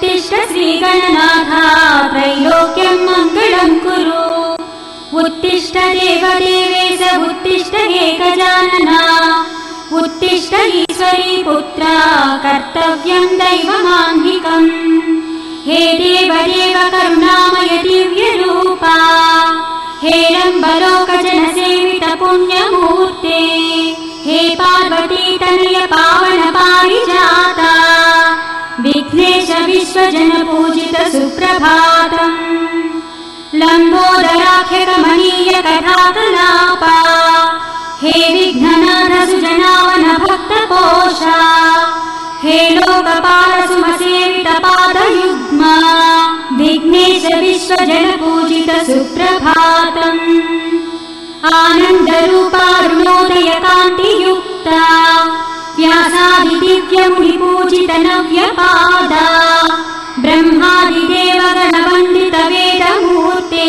उत्तिष्ठ श्रीगणनाथ त्रैलोक्यं मङ्गलं कुरु उत्तिष्ठ देवदेवेश उत्तिष्ठ एकजानना उत्तिष्ठ ईश्वरी पुत्र कर्तव्यं दैवमान्धिकम् हे देवदेव करुणामय दिव्यरूपा हे लम्बलोकजनसेवित पुण्यमूर्ते हे पार्वती तनय पावन पारिजाता विघ्नेश विश्वजन पूजित सुप्रभातम् लम्बोदराख्य कमनीय कथाकलापा हे विघ्ननाथ सुजनावन भक्तपोषा हे लोकपाल सुमसेवित पादयुग्मा विघ्नेश विश्वजन पूजित सुप्रभातम् आनन्दरूपा अरुणोदय कान्तियुक्ता व्यासादि दिव्यमुनि पूजित नव्यपादा ब्रह्मादिदेव गणवन्दित वेदमूर्ते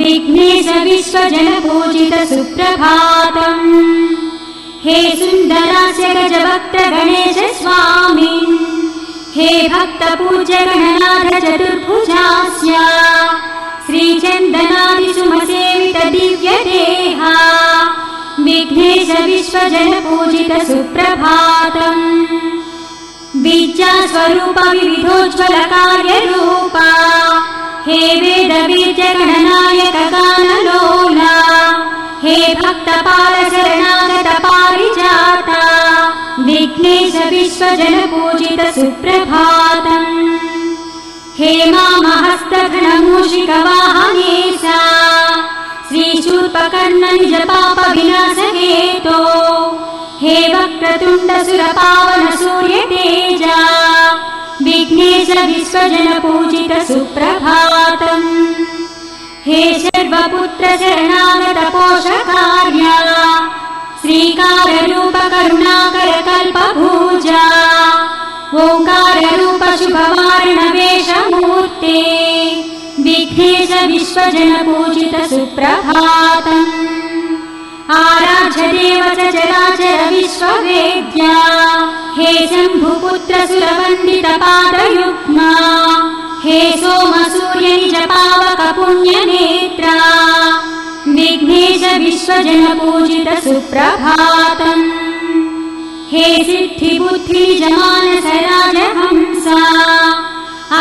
विघ्नेश विश्वजन पूजित सुप्रभातम् हे सुन्दरास्य गजवक्त्र गणेश स्वामिन् हे भक्त पूज्य गणनाथ चतुर्भुजास्य श्रीचन्दनादि सुमसेवित दिव्य देहा विघ्नेश विश्वजन पूजित सुप्रभातम् बीजा स्वरूप विविधोज्ज्वल कार्य रूपा हे वेद बीज गणनायक गानलोला हे भक्तपाल शरणागत पारिजाता विघ्नेश विश्वजन पूजित सुप्रभातम् हे मामहस्तघनमूषिक वाहनेशा श्रीशूर्पकर्ण निज पाप विनाश हेतो हे वक्रतुण्ड सुर पावन सूर्य तेजा विघ्नेश विश्वजन पूजित सुप्रभातम् हे सर्वपुत्र शरणागत पोषकार्या श्रीकार रूप करुणाकर कल्पभूजा ओंकार रूप शुभवारण वेशमूर्ते विघ्नेश विश्वजन पूजित सुप्रभातम् आराध्य देव चराचर विश्ववेद्या हे शम्भुपुत्र सुरवन्दित पादयुग्मा हे सोम सूर्य निज पावक पुण्यनेत्रा विघ्नेश विश्वजन पूजित सुप्रभातम् हे सिद्धि बुद्धि निज मानस राजहंसा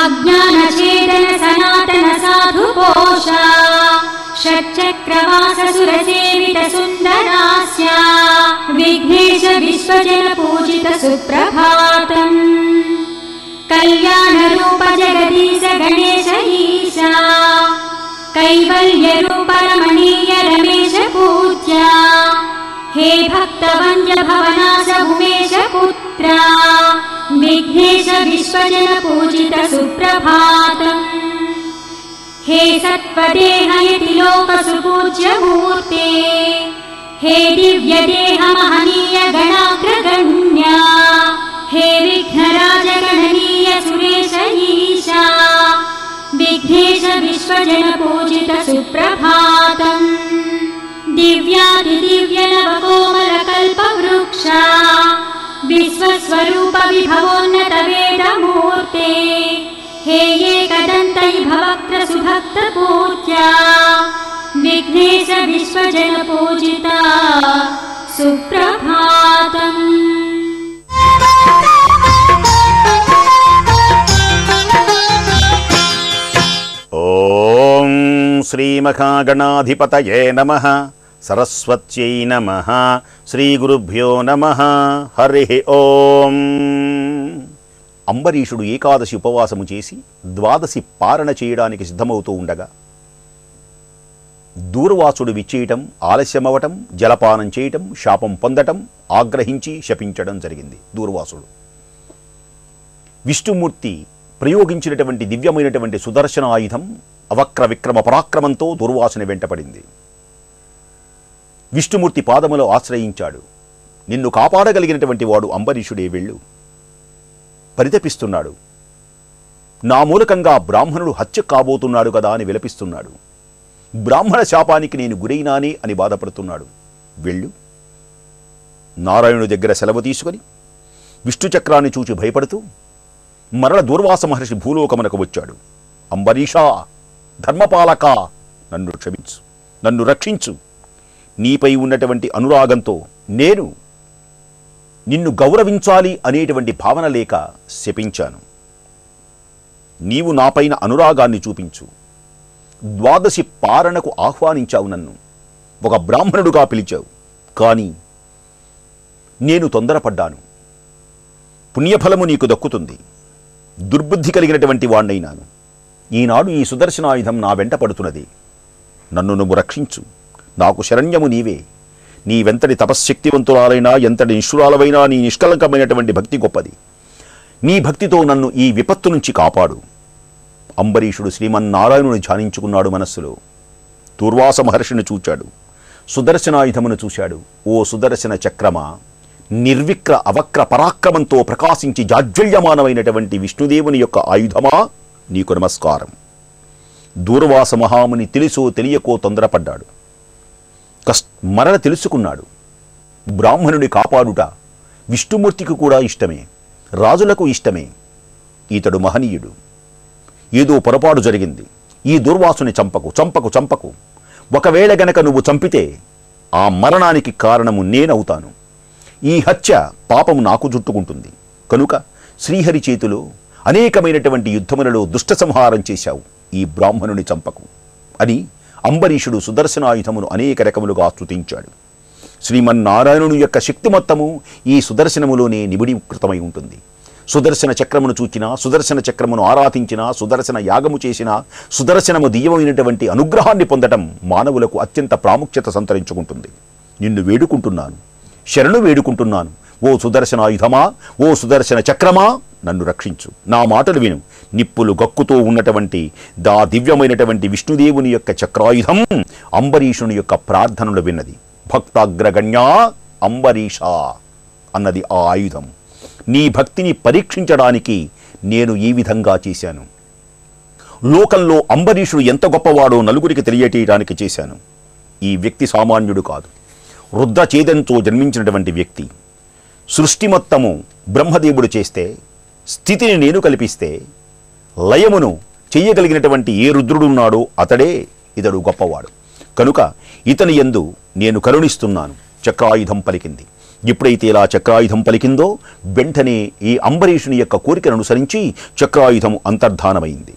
अज्ञानछेदन सनातन साधु पोषा षट्चक्रवास सुरसेवित सुन्दरास्य विघ्नेश विश्वजन पूजित सुप्रभातम् कल्याण रूप जगदीश गणेश ईशा कैवल्य रूप रमणीय रमेश पूज्या हे भक्तवन्द्य भवनाश उमेश पुत्रा विघ्नेश विश्वजन पूजित सुप्रभातम् हे सत्त्वदेहयति लोक सुपूज्य मूर्ते हे दिव्य देह महनीय गणाग्रगण्या हे विघ्नराज गणनीय सुरेश ईशा विघ्नेश विश्वजन पूजित सुप्रभातम् दिव्यादिदिव्य नवकोमल कल्पवृक्षा विश्वस्वरूप विभवोन्नत वेदमूर्ते हे एकदन्त भवक्त्र सुभक्त पूज्या विघ्नेश विश्वजन पूजिता सुप्रभातम् ఓం శ్రీ మహాగణాధిపతయే నమః సరస్వత్యై నమః శ్రీ గురుభ్యో నమః హరి ఓం. అంబరీషుడు ఏకాదశి ఉపవాసము చేసి ద్వాదశి పారణ చేయడానికి సిద్ధమవుతూ ఉండగా దూర్వాసుడు విచ్చేయటం, ఆలస్యమవటం, జలపానం చేయటం, శాపం పొందటం, ఆగ్రహించి శపించడం జరిగింది. దూర్వాసుడు విష్ణుమూర్తి ప్రయోగించినటువంటి దివ్యమైనటువంటి సుదర్శన ఆయుధం అవక్ర విక్రమ పరాక్రమంతో దుర్వాసుని వెంటపడింది. విష్ణుమూర్తి పాదములో ఆశ్రయించాడు. నిన్ను కాపాడగలిగినటువంటి వాడు అంబరీషుడే, వెళ్ళు. పరితపిస్తున్నాడు. నా మూలకంగా బ్రాహ్మణుడు హత్య కాబోతున్నాడు కదా అని విలపిస్తున్నాడు. బ్రాహ్మణ శాపానికి నేను గురైనానే అని బాధపడుతున్నాడు. వెళ్ళు. నారాయణుడి దగ్గర సెలవు తీసుకొని విష్ణు చక్రాన్ని చూచి భయపడుతూ మరల దూర్వాస మహర్షి భూలోకమునకు వచ్చాడు. అంబరీషా, ధర్మపాలక, నన్ను క్షమించు, నన్ను రక్షించు. నీపై ఉన్నటువంటి అనురాగంతో నేను నిన్ను గౌరవించాలి అనేటువంటి భావన లేక శపించాను. నీవు నాపైన అనురాగాన్ని చూపించు. ద్వాదశి పారణకు ఆహ్వానించావు, నన్ను ఒక బ్రాహ్మణుడుగా పిలిచావు. కానీ నేను తొందరపడ్డాను. పుణ్యఫలము నీకు దక్కుతుంది. దుర్బుద్ధి కలిగినటువంటి వాణ్ణైనాను. ఈనాడు ఈ సుదర్శనాయుధం నా వెంట పడుతున్నది. నన్ను నువ్వు రక్షించు. నాకు శరణ్యము నీవే. నీవెంతటి తపశ్శక్తివంతురాలైనా, ఎంతటి నిష్ఠురాలవైనా నీ నిష్కలంకమైనటువంటి భక్తి గొప్పది. నీ భక్తితో నన్ను ఈ విపత్తు నుంచి కాపాడు. అంబరీషుడు శ్రీమన్నారాయణుని ధ్యానించుకున్నాడు మనస్సులో. దూర్వాస మహర్షిని చూచాడు. సుదర్శనాయుధమును చూశాడు. ఓ సుదర్శన చక్రమా, నిర్విక్ర అవక్ర పరాక్రమంతో ప్రకాశించి జాజ్వల్యమానమైనటువంటి విష్ణుదేవుని యొక్క ఆయుధమా, నీకు నమస్కారం. దూర్వాస మహాముని తెలుసో తెలియకో తొందరపడ్డాడు. మరల తెలుసుకున్నాడు. బ్రాహ్మణుడి కాపాడుట విష్ణుమూర్తికి కూడా ఇష్టమే, రాజులకు ఇష్టమే. ఇతడు మహనీయుడు. ఏదో పొరపాటు జరిగింది. ఈ దుర్వాసుని చంపకు, చంపకు, చంపకు. ఒకవేళ గనక నువ్వు చంపితే ఆ మరణానికి కారణము నేనవుతాను. ఈ హత్య పాపము నాకు చుట్టుకుంటుంది. కనుక శ్రీహరి చేతిలో అనేకమైనటువంటి యుద్ధములలో దుష్ట సంహారం చేశావు. ఈ బ్రాహ్మణుని చంపకు అని అంబరీషుడు సుదర్శనాయుధమును అనేక రకములుగా స్తుతించాడు. శ్రీమన్నారాయణుని యొక్క శక్తిమత్తము ఈ సుదర్శనములోనే నిబిడీకృతమై ఉంటుంది. సుదర్శన చక్రమును చూచినా, సుదర్శన చక్రమును ఆరాధించినా, సుదర్శన యాగము చేసినా, సుదర్శనము దివ్యమైనటువంటి అనుగ్రహాన్ని పొందటం మానవులకు అత్యంత ప్రాముఖ్యత సంతరించుకుంటుంది. నిన్ను వేడుకుంటున్నాను, శరణు వేడుకుంటున్నాను. ఓ సుదర్శనాయుధమా, ఓ సుదర్శన చక్రమా, నన్ను రక్షించు. నా మాటలు విను. నిప్పులు గక్కుతూ ఉన్నటువంటి దా దివ్యమైనటువంటి విష్ణుదేవుని యొక్క చక్రాయుధం అంబరీషుని యొక్క ప్రార్థనలు విన్నది. భక్తాగ్రగణ్యా అంబరీష అన్నది ఆ ఆయుధం. నీ భక్తిని పరీక్షించడానికి నేను ఈ విధంగా చేశాను. లోకంలో అంబరీషుడు ఎంత గొప్పవాడో నలుగురికి తెలియచేయడానికి చేశాను. ఈ వ్యక్తి సామాన్యుడు కాదు. రుద్రచేదంతో జన్మించినటువంటి వ్యక్తి. సృష్టి మొత్తము బ్రహ్మదేవుడు చేస్తే, స్థితిని నేను కల్పిస్తే, లయమును చెయ్యగలిగినటువంటి ఏ రుద్రుడున్నాడో అతడే ఇతడు గొప్పవాడు. కనుక ఇతని యందు నేను కరుణిస్తున్నాను. చక్రాయుధం పలికింది. ఎప్పుడైతే ఇలా చక్రాయుధం పలికిందో వెంటనే ఈ అంబరీషుని యొక్క కోరికను అనుసరించి చక్రాయుధం అంతర్ధానమైంది.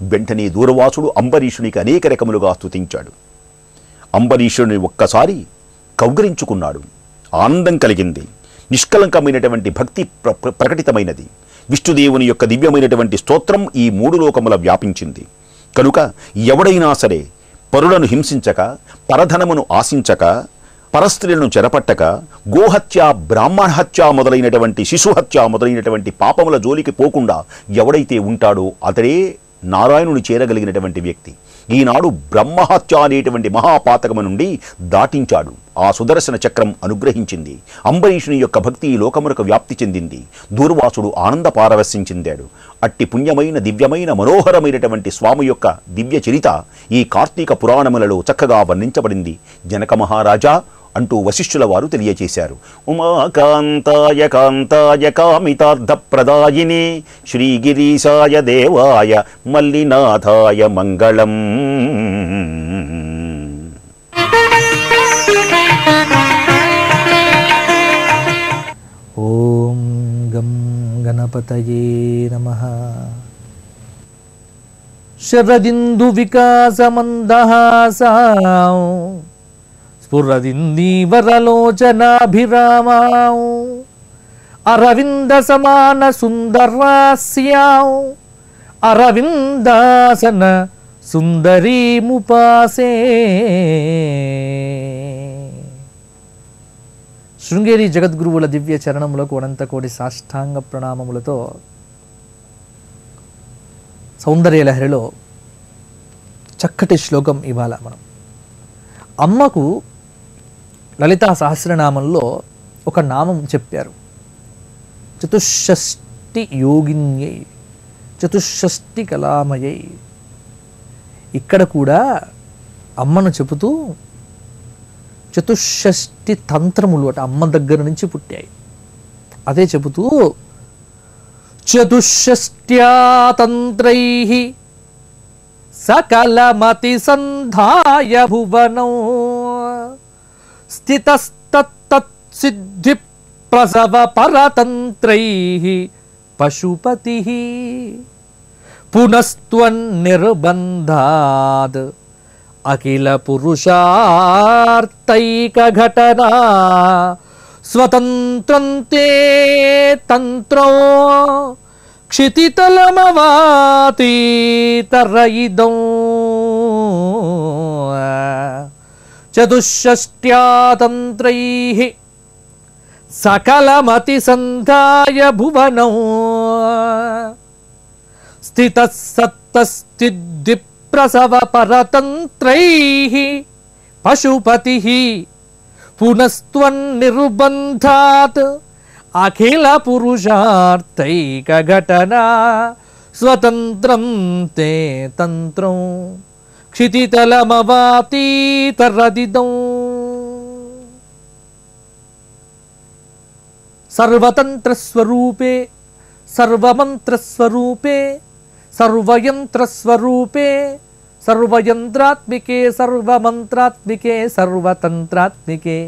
వెంటనే దూర్వాసుడు అంబరీషునికి అనేక రకములుగా స్తుతించాడు. అంబరీషుని ఒక్కసారి కౌగిలించుకున్నాడు. ఆనందం కలిగింది. నిష్కలంకమైనటువంటి భక్తి ప్రకటితమైనది. విష్ణుదేవుని యొక్క దివ్యమైనటువంటి స్తోత్రం ఈ మూడు లోకముల వ్యాపించింది. కనుక ఎవడైనా సరే పరులను హింసించక, పరధనమును ఆశించక, పరస్త్రీలను చెరపట్టక, గోహత్య, బ్రాహ్మణహత్య మొదలైనటువంటి శిశుహత్య మొదలైనటువంటి పాపముల జోలికి పోకుండా ఎవడైతే ఉంటాడో అతడే నారాయణుని చేరగలిగినటువంటి వ్యక్తి. ఈనాడు బ్రహ్మహత్య అనేటువంటి మహాపాతకము నుండి దాటించాడు. ఆ సుదర్శన చక్రం అనుగ్రహించింది. అంబరీషుని యొక్క భక్తి ఈ లోకమునకు వ్యాప్తి చెందింది. దూర్వాసుడు ఆనంద పారవశ్యం చెందాడు. అట్టి పుణ్యమైన, దివ్యమైన, మనోహరమైనటువంటి స్వామి యొక్క దివ్య చరిత ఈ కార్తీక పురాణములలో చక్కగా వర్ణించబడింది. జనక మహారాజా అంటూ వశిష్ఠుల వారు తెలియచేశారు. ఉమాకాంతాయ కాంతాయ కామితార్థప్రదాయిని శ్రీగిరీశాయ దేవాయ మల్లినాథాయ మంగళం. ఓం గం గణపతయే నమః. శరదిందు వికాసమందహాసాం స్ఫురదిందీవరలోచనాభిరామాం అరవింద సమాన సుందరాస్యాం అరవిందాసన సుందరీముపాసే. శృంగేరి జగద్గురువుల దివ్య చరణములకు అనంత కోటి సాష్టాంగ ప్రణామములతో సౌందర్యలహరిలో చక్కటి శ్లోకం ఇవాళ మనం అమ్మకు లలితా సహస్రనామంలో ఒక నామం చెప్పారు. చతుషష్టి యోగిన్యై చతుషష్టి కళామయై. ఇక్కడ కూడా అమ్మను చెబుతూ చతుషష్టి తంత్రములు అట అమ్మ దగ్గర నుంచి పుట్టాయి. అదే చెబుతూ చతుషష్ట్యా తంత్రైః సకలమతి సంధాయ భువనం స్థితస్తత్తత్సిద్ధి ప్రసవ పరతంత్రైః పశుపతిః పునస్త్వన్నిర్బంధాద్ అఖిల పురుషార్థైక ఘటనా స్వతంత్రం తే తంత్రం క్షితితలమవాతీతరయిదం చతుషష్ట్యా తంత్రైః సకలమతి సంధాయ భువనం స్థితస్సత్తస్థిద్ధి ప్రసవ పరతంత్రైః పశుపతిః పునస్త్వన్నిర్బంధాత్ అఖిల పురుషార్థైక ఘటనా స్వతంత్రం తే తంత్రం క్షితితలమవాతీతరదిదం. సర్వతంత్రస్వరూపే సర్వమంత్రస్వరూపే సర్వయంత్రస్వరూపే సర్వయంత్రాత్మికే సర్వమంత్రాత్మికే సర్వతంత్రాత్మికే.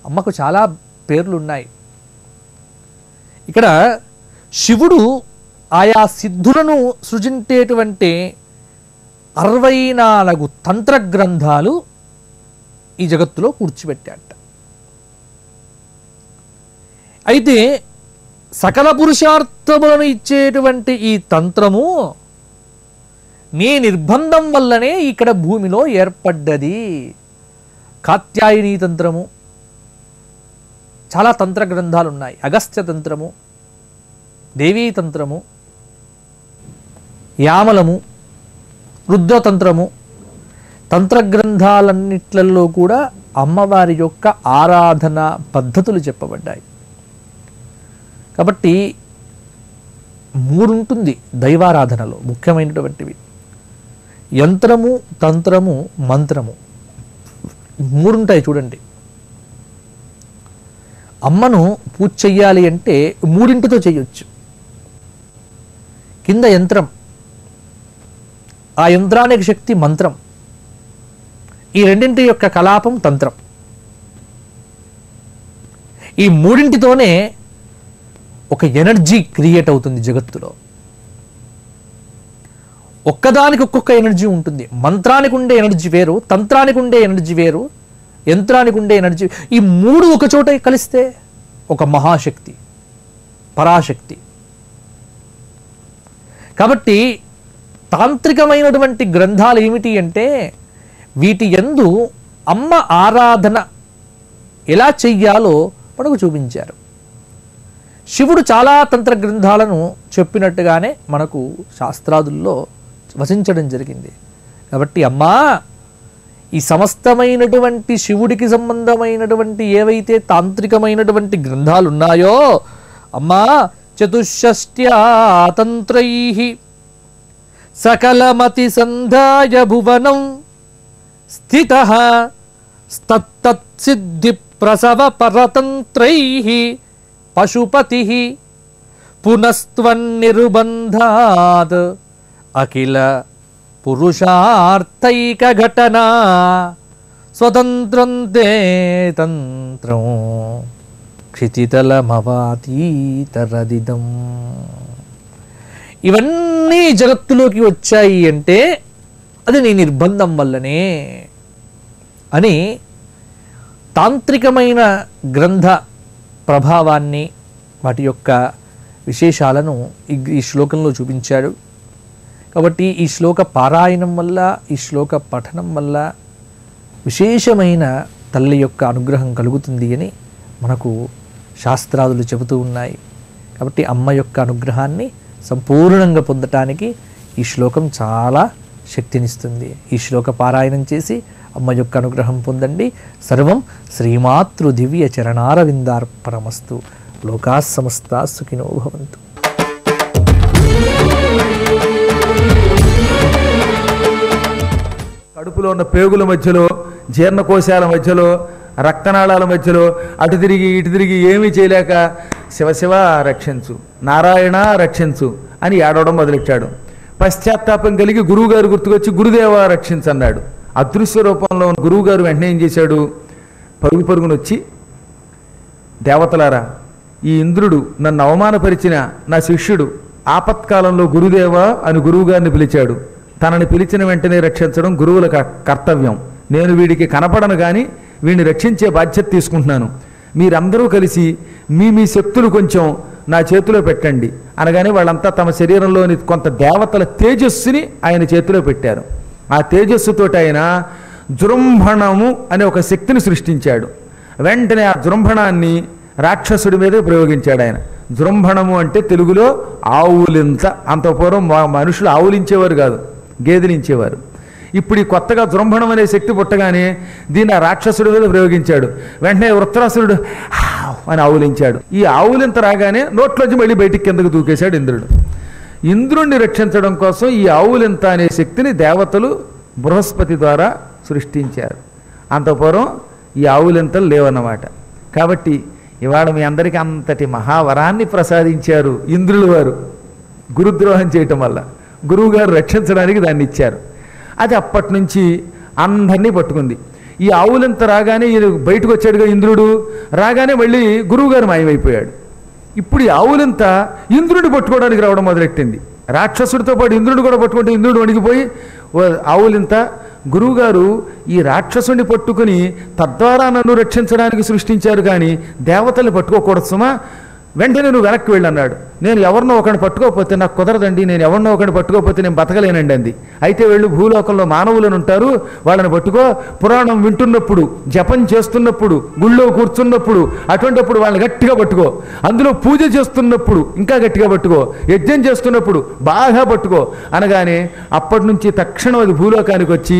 అమ్మకు చాలా పేర్లు ఉన్నాయి. ఇక్కడ శివుడు ఆయా సిద్ధులను సృజించేటువంటి 64 తంత్ర గ్రంథాలు ఈ జగత్తులో కూర్చిపెట్టాట. అయితే సకల పురుషార్థములను ఇచ్చేటువంటి ఈ తంత్రము నీ నిర్బంధం వల్లనే ఇక్కడ భూమిలో ఏర్పడ్డది. కాత్యాయని తంత్రము, చాలా తంత్ర గ్రంథాలు ఉన్నాయి. అగస్త్య తంత్రము, దేవీ తంత్రము, యామలము, రుద్రతంత్రము, తంత్ర గ్రంథాలన్నిట్లలో కూడా అమ్మవారి యొక్క ఆరాధన పద్ధతులు చెప్పబడ్డాయి. కాబట్టి 3 ఉంటుంది దైవారాధనలో ముఖ్యమైనటువంటివి: యంత్రము, తంత్రము, మంత్రము. 3 ఉంటాయి చూడండి. అమ్మను పూజ చెయ్యాలి అంటే 3తో చేయొచ్చు. కింద యంత్రం, ఆ యంత్రానికి శక్తి మంత్రం, ఈ 2 యొక్క కలాపం తంత్రం. ఈ 3తోనే ఒక ఎనర్జీ క్రియేట్ అవుతుంది జగత్తులో. ఒక్కదానికి ఒక్కొక్క ఎనర్జీ ఉంటుంది. మంత్రానికి ఉండే ఎనర్జీ వేరు, తంత్రానికి ఉండే ఎనర్జీ వేరు, యంత్రానికి ఉండే ఎనర్జీ. ఈ 3 ఒక చోట కలిస్తే ఒక మహాశక్తి, పరాశక్తి. కాబట్టి తాంత్రికమైనటువంటి గ్రంథాలు ఏమిటి అంటే వీటి యందు అమ్మ ఆరాధన ఎలా చెయ్యాలో మనకు చూపించారు. శివుడు చాలా తంత్ర గ్రంథాలను చెప్పినట్టుగానే మనకు శాస్త్రాదుల్లో వచించడం జరిగింది. కాబట్టి అమ్మా, ఈ సమస్తమైనటువంటి శివుడికి సంబంధమైనటువంటి ఏవైతే తాంత్రికమైనటువంటి గ్రంథాలు ఉన్నాయో అమ్మా, చతుషష్ట్యా తంత్రైః సకలమతి సంధాయ భువనం స్థితః తత్సిద్ధి ప్రసవ పరతంత్రైః పశుపతిః పునస్త్వన్నిర్బంధాద్ అఖిల పురుషార్థైక ఘటనా స్వతంత్రం తే తంత్రం క్షితితలమవాతీతరదిదం. ఇవన్నీ జగత్తులోకి వచ్చాయి అంటే అది నీ నిర్బంధం వల్లనే అని తాంత్రికమైన గ్రంథ ప్రభావాన్ని, వాటి యొక్క విశేషాలను ఈ శ్లోకంలో చూపించాడు. కాబట్టి ఈ శ్లోక పారాయణం వల్ల, ఈ శ్లోక పఠనం వల్ల విశేషమైన తల్లి యొక్క అనుగ్రహం కలుగుతుంది అని మనకు శాస్త్రాదులు చెబుతూ ఉన్నాయి. కాబట్టి అమ్మ యొక్క అనుగ్రహాన్ని సంపూర్ణంగా పొందటానికి ఈ శ్లోకం చాలా శక్తినిస్తుంది. ఈ శ్లోక పారాయణం చేసి అమ్మ యొక్క అనుగ్రహం పొందండి. సర్వం శ్రీమాతృ దివ్య చరణారవిందార్పణమస్తు. లోకా సమస్తా సుఖినో భవంతు. కడుపులో ఉన్న పేగుల మధ్యలో, జీర్ణకోశాల మధ్యలో, రక్తనాళాల మధ్యలో అటు తిరిగి ఇటు తిరిగి ఏమీ చేయలేక శివశివ రక్షించు, నారాయణ రక్షించు అని ఏడవడం మొదలెట్టాడు. పశ్చాత్తాపం కలిగి గురువుగారు గుర్తుకొచ్చి గురుదేవ రక్షించన్నాడు. అదృశ్య రూపంలో ఉన్న గురువుగారు వెంటనే ఏం చేశాడు, పరుగు పరుగునొచ్చి, దేవతలారా, ఈ ఇంద్రుడు నన్ను అవమానపరిచిన నా శిష్యుడు ఆపత్కాలంలో గురుదేవ అని గురువుగారిని పిలిచాడు. తనని పిలిచిన వెంటనే రక్షించడం గురువుల కర్తవ్యం. నేను వీడికి కనపడను కానీ వీడిని రక్షించే బాధ్యత తీసుకుంటున్నాను. మీరందరూ కలిసి మీ శక్తులు కొంచెం నా చేతిలో పెట్టండి అనగానే వాళ్ళంతా తమ శరీరంలోని కొంత దేవతల తేజస్సుని ఆయన చేతిలో పెట్టారు. ఆ తేజస్సుతోటి ఆయన జృంభణము అనే ఒక శక్తిని సృష్టించాడు. వెంటనే ఆ జృంభణాన్ని రాక్షసుడి మీదే ప్రయోగించాడు ఆయన. జృంభణము అంటే తెలుగులో ఆవులింత. అంత పూర్వం మనుషులు ఆవులించేవారు కాదు, గేదెలించేవారు. ఇప్పుడు ఈ కొత్తగా జృంభణం అనే శక్తి పుట్టగానే దీన్ని ఆ రాక్షసుడి మీద ప్రయోగించాడు. వెంటనే వృత్రాసురుడు అని ఆవులించాడు. ఈ ఆవులింత రాగానే నోట్లోంచి మళ్ళీ బయటికి కిందకు దూకేశాడు ఇంద్రుడు. ఇంద్రుణ్ణి రక్షించడం కోసం ఈ ఆవులింత అనే శక్తిని దేవతలు బృహస్పతి ద్వారా సృష్టించారు. అంత పూర్వం ఈ ఆవులింతలు లేవన్నమాట. కాబట్టి ఇవాళ మీ అందరికీ అంతటి మహావరాన్ని ప్రసాదించారు ఇంద్రుల వారు. గురుద్రోహం చేయటం వల్ల గురువుగారు రక్షించడానికి దాన్ని ఇచ్చారు. అది అప్పటి నుంచి అందరినీ పట్టుకుంది. ఈ ఆవులంత రాగానే ఈయన బయటకు వచ్చాడుగా ఇంద్రుడు, రాగానే మళ్ళీ గురువుగారు మాయమైపోయాడు. ఇప్పుడు ఈ ఆవులంతా ఇంద్రుడిని పట్టుకోవడానికి రావడం మొదలెట్టింది. రాక్షసుడితో పాటు ఇంద్రుడు కూడా పట్టుకుంటే ఇంద్రుడు వణికిపోయి, ఆవులింత గురువుగారు ఈ రాక్షసుని పట్టుకుని తద్వారా నన్ను రక్షించడానికి సృష్టించారు కానీ దేవతల్ని పట్టుకోకూడదు సుమా, వెంటనే నువ్వు వెనక్కి వెళ్ళన్నాడు. నేను ఎవరినో ఒకరిని పట్టుకోకపోతే నాకు కుదరదండి, నేను ఎవరినో ఒకరిని పట్టుకోకపోతే నేను బతకలేనండి అంది. అయితే వెళ్ళు, భూలోకంలో మానవులను ఉంటారు, వాళ్ళని పట్టుకో. పురాణం వింటున్నప్పుడు, జపం చేస్తున్నప్పుడు, గుళ్ళో కూర్చున్నప్పుడు, అటువంటిప్పుడు వాళ్ళని గట్టిగా పట్టుకో. అందులో పూజ చేస్తున్నప్పుడు ఇంకా గట్టిగా పట్టుకో. యజ్ఞం చేస్తున్నప్పుడు బాగా పట్టుకో అనగానే అప్పటి నుంచి తక్షణం అది భూలోకానికి వచ్చి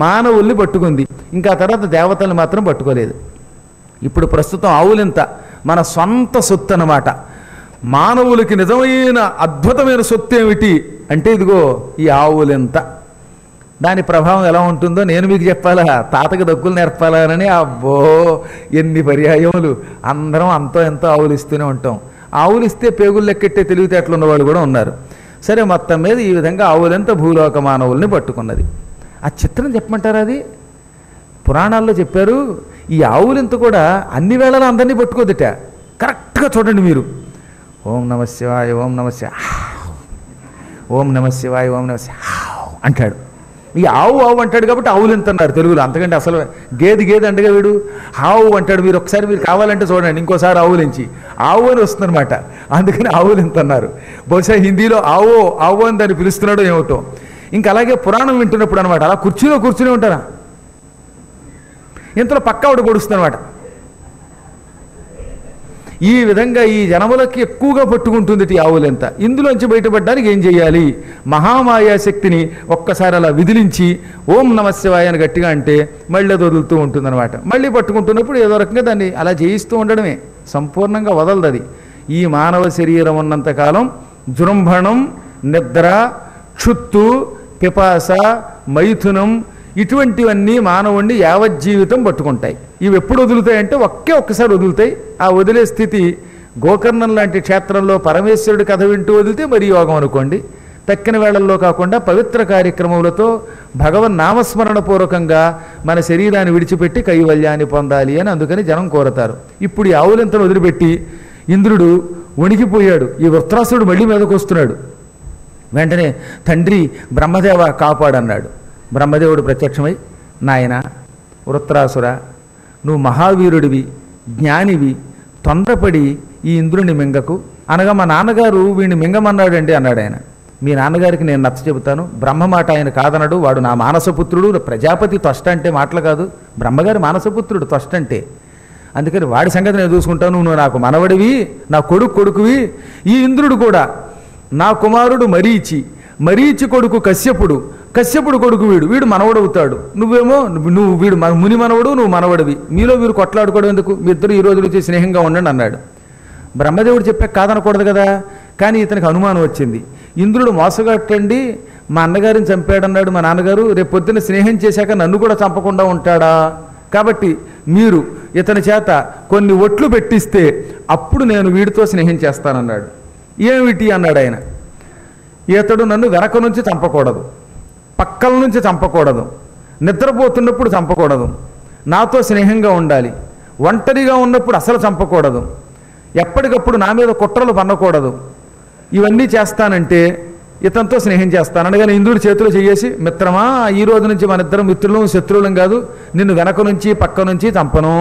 మానవుల్ని పట్టుకుంది. ఇంకా తర్వాత దేవతల్ని మాత్రం పట్టుకోలేదు. ఇప్పుడు ప్రస్తుతం ఆవులింత మన సొంత సొత్తు అన్నమాట. మానవులకి నిజమైన అద్భుతమైన సొత్తు ఏమిటి అంటే ఇదిగో ఈ ఆవులింత. దాని ప్రభావం ఎలా ఉంటుందో నేను మీకు చెప్పాలా, తాతకి దగ్గులు నేర్పాలని. అబ్బో ఎన్ని పర్యాయములు. అందరం అంతో ఎంతో ఆవులిస్తూనే ఉంటాం. ఆవులిస్తే పేగులు లెక్కెట్టే తెలివితేటలు ఉన్నవాళ్ళు కూడా ఉన్నారు. సరే, మొత్తం మీద ఈ విధంగా ఆవులింత భూలోక మానవుల్ని పట్టుకున్నది. ఆ చిత్రం చెప్పమంటారా? అది పురాణాల్లో చెప్పారు. ఈ ఆవులింత కూడా అన్ని వేళలా అందరినీ పట్టుకోదట. కరెక్ట్గా చూడండి మీరు. ఓం నమ శివాయ, ఓం నమ శివాయ, ఓం నమ శివాయ, ఓం నమ శివాయ అంటాడు. ఈ ఆవు అంటాడు కాబట్టి ఆవులింత అన్నారు తెలుగులో. అంతకంటే అసలు గేది అండగా వీడు ఆవు అంటాడు. మీరు ఒకసారి మీరు కావాలంటే చూడండి, ఇంకోసారి ఆవులించి ఆవు అని వస్తుందన్నమాట. అందుకని ఆవులింత అన్నారు. బహుశా హిందీలో ఆవు అని దాన్ని పిలుస్తున్నాడో ఏమిటో. ఇంకా అలాగే పురాణం వింటున్నప్పుడు అనమాట, అలా కుర్చీలో కూర్చుని ఉంటారా, ఇంతలో పక్క ఆవిడ పొడుస్తుందన్నమాట. ఈ విధంగా ఈ జనములకి ఎక్కువగా పట్టుకుంటుంది ఈ ఆవులెంత. ఇందులోంచి బయటపడడానికి ఏం చేయాలి? మహామాయాశక్తిని ఒక్కసారి అలా విదిలించి ఓం నమ శివాయ అని గట్టిగా అంటే మళ్ళీ అది వదులుతూ ఉంటుందన్నమాట. మళ్ళీ పట్టుకుంటున్నప్పుడు ఏదో రకంగా దాన్ని అలా చేయిస్తూ ఉండడమే, సంపూర్ణంగా వదలదు అది. ఈ మానవ శరీరం ఉన్నంతకాలం జృంభణం, నిద్ర, క్షుత్తు, పిపాస, మైథునం ఇటువంటివన్నీ మానవుణ్ణి యావజ్జీవితం పట్టుకుంటాయి. ఇవి ఎప్పుడు వదులుతాయంటే ఒక్కసారి వదులుతాయి. ఆ వదిలే స్థితి గోకర్ణం లాంటి క్షేత్రంలో పరమేశ్వరుడి కథ వింటూ వదిలితే మరి యోగం అనుకోండి. తక్కిన వేళల్లో కాకుండా పవిత్ర కార్యక్రమములతో భగవన్ నామస్మరణ పూర్వకంగా మన శరీరాన్ని విడిచిపెట్టి కైవల్యాన్ని పొందాలి అని అందుకని జనం కోరతారు. ఇప్పుడు ఈ ఆవులింతను వదిలిపెట్టి ఇంద్రుడు వణికిపోయాడు. ఈ వృత్రాసురుడు మళ్ళీ మీదకు వస్తున్నాడు. వెంటనే తండ్రి బ్రహ్మదేవ కాపాడన్నాడు. బ్రహ్మదేవుడు ప్రత్యక్షమై, నాయన వృత్రాసుర, నువ్వు మహావీరుడివి, జ్ఞానివి, తొందరపడి ఈ ఇంద్రుని మింగకు అనగా మా నాన్నగారు వీడిని మింగమన్నాడండి అన్నాడు ఆయన. మీ నాన్నగారికి నేను నచ్చ చెబుతాను, బ్రహ్మ మాట ఆయన కాదనడు, వాడు నా మానసపుత్రుడు, ప్రజాపతి తొష్ట అంటే మాటలు కాదు, బ్రహ్మగారి మానసపుత్రుడు తొష్ట అంటే. అందుకని వాడి సంగతి నేను చూసుకుంటాను, నువ్వు నాకు మనవడివి, నా కొడుకువి. ఈ ఇంద్రుడు కూడా నా కుమారుడు మరీచి కొడుకు కశ్యపుడు కొడుకు వీడు మనవడవుతాడు. నువ్వు వీడు ముని మనవడు, నువ్వు మనవడివి, మీలో వీరు కొట్లాడుకోవడం ఎందుకు, మీ ఇద్దరు ఈ రోజు నుంచి స్నేహంగా ఉండండి అన్నాడు. బ్రహ్మదేవుడు చెప్పాక కాదనకూడదు కదా. కానీ ఇతనికి అనుమానం వచ్చింది. ఇంద్రుడు మోసగట్టండి, మా అన్నగారిని చంపాడన్నాడు మా నాన్నగారు, రేపు పొద్దున్న స్నేహం చేశాక నన్ను కూడా చంపకుండా ఉంటాడా, కాబట్టి మీరు ఇతని చేత కొన్ని ఒట్లు పెట్టిస్తే అప్పుడు నేను వీడితో స్నేహం చేస్తానన్నాడు. ఏమిటి అన్నాడు ఆయన. ఇతడు నన్ను వెనక నుంచి చంపకూడదు, పక్కల నుంచి చంపకూడదు, నిద్రపోతున్నప్పుడు చంపకూడదు, నాతో స్నేహంగా ఉండాలి, ఒంటరిగా ఉన్నప్పుడు అసలు చంపకూడదు, ఎప్పటికప్పుడు నా మీద కుట్రలు పన్నకూడదు, ఇవన్నీ చేస్తానంటే ఇతనితో స్నేహం చేస్తాను అనగానే ఇంద్రుడి చేతిలో చేసి, మిత్రమా, ఈ రోజు నుంచి మన ఇద్దరం మిత్రులం శత్రువులం కాదు, నిన్ను వెనక నుంచి పక్క నుంచి చంపను,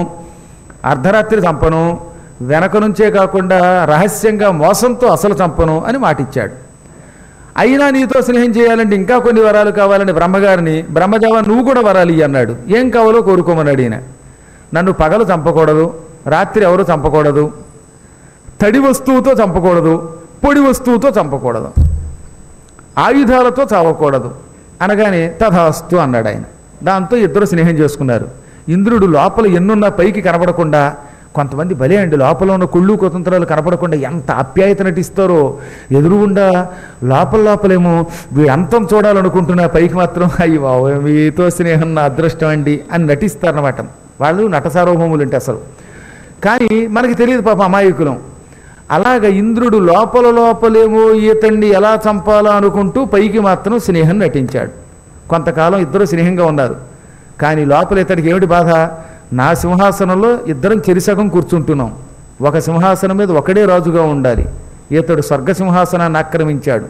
అర్ధరాత్రి చంపను, వెనక నుంచే కాకుండా రహస్యంగా మోసంతో అసలు చంపను అని మాటిచ్చాడు. అయినా నీతో స్నేహం చేయాలంటే ఇంకా కొన్ని వరాలు కావాలని బ్రహ్మగారిని, బ్రహ్మదేవ నువ్వు కూడా వరాలి అన్నాడు. ఏం కావాలో కోరుకోమన్నాడు ఈయన. నన్ను పగలు చంపకూడదు, రాత్రి ఎవరు చంపకూడదు, తడి వస్తువుతో చంపకూడదు, పొడి వస్తువుతో చంపకూడదు, ఆయుధాలతో చావకూడదు అనగానే తథాస్తు అన్నాడు ఆయన. దాంతో ఇద్దరు స్నేహం చేసుకున్నారు. ఇంద్రుడు లోపల ఎన్నున్నా పైకి కనబడకుండా, కొంతమంది భలే అండి లోపల ఉన్న కుళ్ళు కుతంత్రాలు కనపడకుండా ఎంత ఆప్యాయత నటిస్తారో, ఎదురుగుండా లోపలేమో అంతం చూడాలనుకుంటున్నా, పైకి మాత్రం అయ్యి బాబు మీతో స్నేహం నా అదృష్టం అండి అని నటిస్తారన్నమాట. వాళ్ళు నట సార్వభౌములు అంటే అసలు. కానీ మనకి తెలియదు పాప అమాయకులం. అలాగ ఇంద్రుడు లోపలేమో ఈతన్ని ఎలా చంపాలా అనుకుంటూ పైకి మాత్రం స్నేహం నటించాడు. కొంతకాలం ఇద్దరు స్నేహంగా ఉన్నారు. కానీ లోపల ఇతడికి ఏమిటి బాధ, నా సింహాసనంలో ఇద్దరం చెరిసగం కూర్చుంటున్నాం, ఒక సింహాసనం మీద ఒకడే రాజుగా ఉండాలి, ఇతడు స్వర్గ సింహాసనాన్ని ఆక్రమించాడు,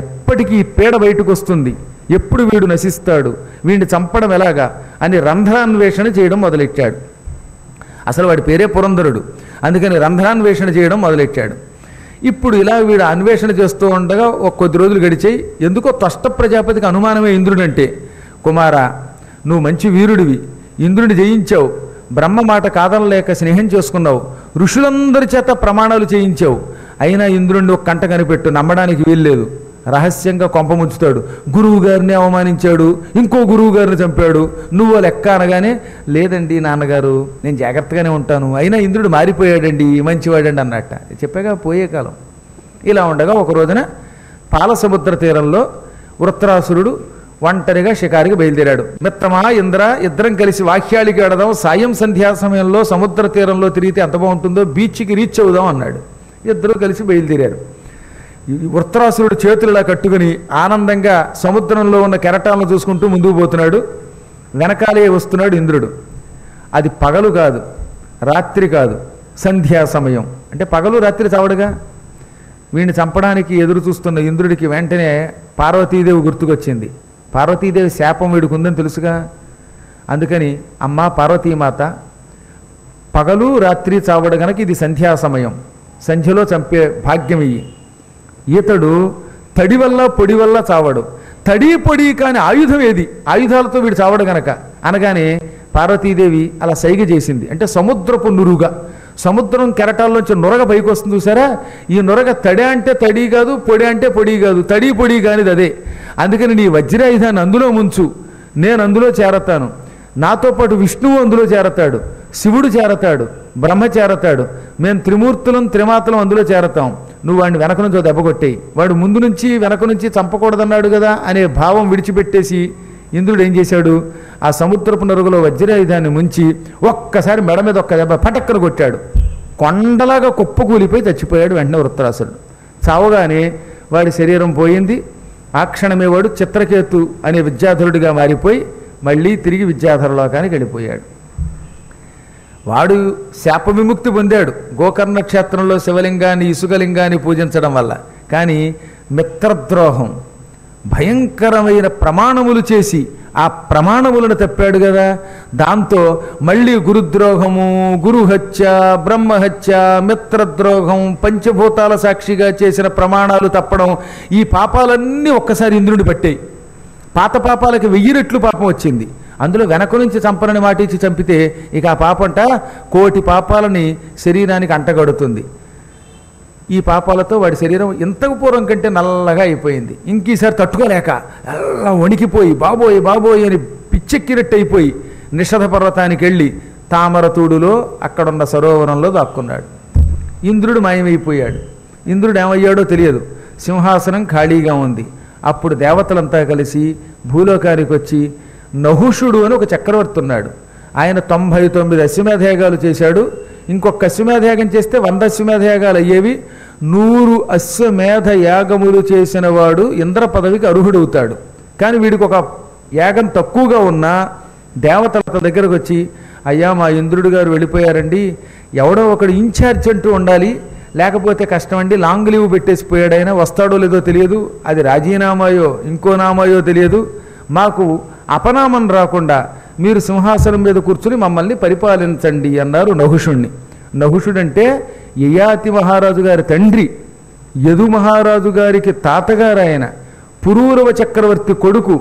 ఎప్పటికీ పీడ బయటకు వస్తుంది, ఎప్పుడు వీడు నశిస్తాడు, వీడిని చంపడం ఎలాగా అని రంధ్రాన్వేషణ చేయడం మొదలెట్టాడు. అసలు వాడి పేరే పురంధరుడు, అందుకని రంధ్రాన్వేషణ చేయడం మొదలెట్టాడు. ఇప్పుడు ఇలా వీడు అన్వేషణ చేస్తూ ఉండగా ఒక కొద్ది రోజులు గడిచాయి. ఎందుకో త్వష్ట ప్రజాపతికి అనుమానమే ఇంద్రుడంటే, కుమారా నువ్వు మంచి వీరుడివి, ఇంద్రుడిని జయించావు, బ్రహ్మ మాట కాదనలేక స్నేహం చేసుకున్నావు, ఋషులందరి చేత ప్రమాణాలు చేయించావు, అయినా ఇంద్రుడిని ఒక కంట కనిపెట్టు, నమ్మడానికి వీల్లేదు, రహస్యంగా కొంప ముంచుతాడు, గురువు గారిని అవమానించాడు, ఇంకో గురువు గారిని చంపాడు, నువ్వు లెక్క అనగానే లేదండి నాన్నగారు నేను జాగ్రత్తగానే ఉంటాను, అయినా ఇంద్రుడు మారిపోయాడండి మంచివాడండి అన్నట్ట చెప్పాగా పోయే కాలం. ఇలా ఉండగా ఒక రోజున పాలసముద్ర తీరంలో వృత్రాసురుడు ఒంటరిగా షికారికి బయలుదేరాడు. మిత్రమా ఇంద్ర, ఇద్దరం కలిసి వాక్యాలికి ఆడదాం, సాయం సంధ్యా సమయంలో సముద్ర తీరంలో తిరిగితే ఎంత బాగుంటుందో, బీచ్కి రీచ్ అవుదాం అన్నాడు. ఇద్దరూ కలిసి బయలుదేరారు. వృత్రాసురుడు చేతులు ఇలా కట్టుకుని ఆనందంగా సముద్రంలో ఉన్న కెరటాలను చూసుకుంటూ ముందుకు పోతున్నాడు. వెనకాలే వస్తున్నాడు ఇంద్రుడు. అది పగలు కాదు, రాత్రి కాదు, సంధ్యా సమయం. అంటే పగలు రాత్రి చావడుగా. వీడిని చంపడానికి ఎదురు చూస్తున్న ఇంద్రుడికి వెంటనే పార్వతీదేవి గుర్తుకొచ్చింది. పార్వతీదేవి శాపం వీడికి ఉందని తెలుసుగా. అందుకని అమ్మా పార్వతీమాత, పగలు రాత్రి చావడు గనక ఇది సంధ్యా సమయం, సంధ్యలో చంపే భాగ్యం ఇయ్యి. ఈతడు తడి వల్ల పొడి వల్ల చావడు, తడి పొడి కాని ఆయుధం ఏది, ఆయుధాలతో వీడు చావడు గనక అనగానే పార్వతీదేవి అలా సైగ చేసింది. అంటే సముద్రపు నురుగా, సముద్రం కెరటాల్లోంచి నొరగ పైకి వస్తుంది చూసారా, ఈ నొరగ తడి అంటే తడి కాదు, పొడి అంటే పొడి కాదు, తడి పొడి కానిది అదే. అందుకని నీ వజ్రాయుధాన్ని అందులో ముంచు, నేను అందులో చేరతాను, నాతో పాటు విష్ణువు అందులో చేరతాడు, శివుడు చేరతాడు, బ్రహ్మ చేరతాడు, మేము త్రిమూర్తులం త్రిమాతలం అందులో చేరతాం, నువ్వు వాడిని వెనక నుంచి దెబ్బ కొట్టేయి, వాడు ముందు నుంచి వెనక నుంచి చంపకూడదన్నాడు కదా అనే భావం విడిచిపెట్టేసి ఇంద్రుడు ఏం చేశాడు, ఆ సముద్రపు నరుగులో వజ్రాయుధాన్ని ముంచి ఒక్కసారి మెడ మీద ఒక్క దెబ్బ పటక్కలు కొట్టాడు. కొండలాగా కుప్పకూలిపోయి చచ్చిపోయాడు వెంటనే వృత్రాసురుడు. చావగానే వాడి శరీరం పోయింది. ఆ క్షణమే వాడు చిత్రకేతు అనే విద్యాధరుడిగా మారిపోయి మళ్ళీ తిరిగి విద్యాధరలోకానికి వెళ్ళిపోయాడు. వాడు శాప విముక్తి పొందాడు గోకర్ణ క్షేత్రంలో శివలింగాన్ని ఇసుకలింగాన్ని పూజించడం వల్ల. కానీ మిత్రద్రోహం, భయంకరమైన ప్రమాణములు చేసి ఆ ప్రమాణములను తప్పాడు కదా, దాంతో మళ్ళీ గురుద్రోహము, గురుహత్య, బ్రహ్మహత్య, మిత్రద్రోహం, పంచభూతాల సాక్షిగా చేసిన ప్రమాణాలు తప్పడం, ఈ పాపాలన్నీ ఒక్కసారి ఇంద్రుడిని పట్టాయి. పాత పాపాలకి 1000 రెట్లు పాపం వచ్చింది. అందులో వెనక నుంచి చంపనని మాట ఇచ్చి చంపితే ఇక ఆ పాపంట 1,000,000 పాపాలని శరీరానికి అంటగడుతుంది. ఈ పాపాలతో వాడి శరీరం ఇంతకు పూర్వం కంటే నల్లగా అయిపోయింది. ఇంకీసారి తట్టుకోలేక అలా వణికిపోయి బాబోయ్ బాబోయ్ అని పిచ్చెక్కినట్టు అయిపోయి నిషధ పర్వతానికి వెళ్ళి తామరతూడులో అక్కడున్న సరోవరంలో దాక్కున్నాడు. ఇంద్రుడు మాయమైపోయాడు. ఇంద్రుడు ఏమయ్యాడో తెలియదు. సింహాసనం ఖాళీగా ఉంది. అప్పుడు దేవతలంతా కలిసి భూలోకానికి వచ్చి నహుషుడు అని ఒక చక్రవర్తి ఉన్నాడు. ఆయన 99 అశ్వమేధయాగాలు చేశాడు. ఇంకొక అశ్వమేధయాగం చేస్తే 100 అశ్వమేధయాగాలు అయ్యేవి. 100 అశ్వమేధ యాగములు చేసిన వాడు ఇంద్ర పదవికి అర్హుడవుతాడు. కానీ వీడికి ఒక యాగం తక్కువగా ఉన్నా దేవతల దగ్గరకు వచ్చి, అయ్యా మా ఇంద్రుడు గారు వెళ్ళిపోయారండి, ఎవడో ఒకడు ఇన్ఛార్జ్ అంటూ ఉండాలి, లేకపోతే కష్టం అండి, లాంగ్ లీవ్ పెట్టేసిపోయాడు, అయినా వస్తాడో లేదో తెలియదు, అది రాజీనామాయో ఇంకో నామాయో తెలియదు, మాకు అపనామం రాకుండా మీరు సింహాసనం మీద కూర్చుని మమ్మల్ని పరిపాలించండి అన్నారు నహుషుణ్ణి. నహుషుడంటే యయాతి మహారాజు గారి తండ్రి, యదు మహారాజు గారికి తాతగారు, ఆయన పురూరవ చక్రవర్తి కొడుకు.